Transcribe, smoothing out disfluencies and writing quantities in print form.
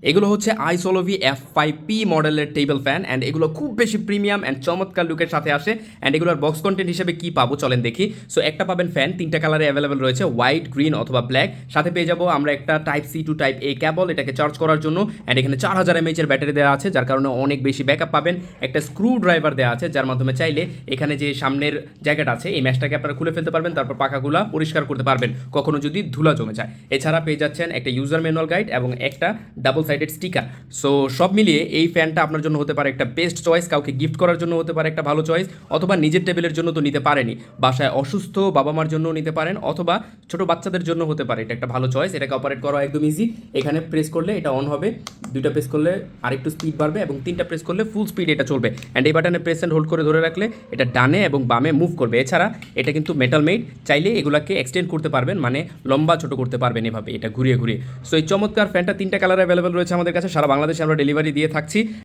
এগুলো হচ্ছে আইসোলোভি F5P মডেলের টেবিল ফ্যান অ্যান্ড এগুলো খুব বেশি প্রিমিয়াম অ্যান্ড চমৎকার লুকের সাথে আসে অ্যান্ড এগুলোর বক্স কন্টেন্ট হিসেবে কি পাবো চলেন দেখি। সো একটা পাবেন ফ্যান, তিনটা কালারে অ্যাভেলেবেল রয়েছে, হোয়াইট, গ্রিন অথবা ব্ল্যাক। সাথে পেয়ে যাবো আমরা একটা টাইপ সি টু টাইপ এ ক্যাবল এটাকে চার্জ করার জন্য, অ্যান্ড এখানে 4000 mAh এর ব্যাটারি দেওয়া আছে যার কারণে অনেক বেশি ব্যাকআপ পাবেন। একটা স্ক্রু ড্রাইভার দেওয়া আছে যার মাধ্যমে চাইলে এখানে যে সামনের জায়গাটা আছে এই ম্যাশটাকে আপনারা খুলে ফেলতে পারবেন, তারপর পাখাগুলা পরিষ্কার করতে পারবেন কখনো যদি ধুলা জমে যায়। এছাড়া পেয়ে যাচ্ছেন একটা ইউজার ম্যানুয়াল গাইড এবং একটা ডাবল সাইডেড স্টিকার। সো সব মিলিয়ে এই ফ্যানটা আপনার জন্য হতে পারে একটা বেস্ট চয়েস, কাউকে গিফট করার জন্য হতে পারে একটা ভালো চয়েস, অথবা নিজের টেবিলের জন্য তো নিতে পারেনি, বাসায় অসুস্থ বাবা মার জন্য নিতে পারেন, অথবা ছোট বাচ্চাদের জন্য হতে পারে এটা একটা ভালো চয়েস। এটাকে অপারেট করা একদম ইজি। এখানে প্রেস করলে এটা অন হবে, দুইটা প্রেস করলে আরেকটু স্পিড বাড়বে এবং তিনটা প্রেস করলে ফুল স্পিড এটা চলবে। অ্যান্ড এই বাটনে প্রেস অ্যান্ড হোল্ড করে ধরে রাখলে এটা ডানে এবং বামে মুভ করবে। এছাড়া এটা কিন্তু মেটাল মেড, চাইলে এগুলাকে এক্সটেন্ড করতে পারবেন, মানে লম্বা ছোট করতে পারবেন এভাবে এটা ঘুরিয়ে ঘুরিয়ে। সো এই চমৎকার ফ্যানটা তিনটা কালার অ্যাভেলেবেল রয়েছে আমাদের কাছে, সারা বাংলাদেশে আমরা ডেলিভারি দিয়ে থাকছি।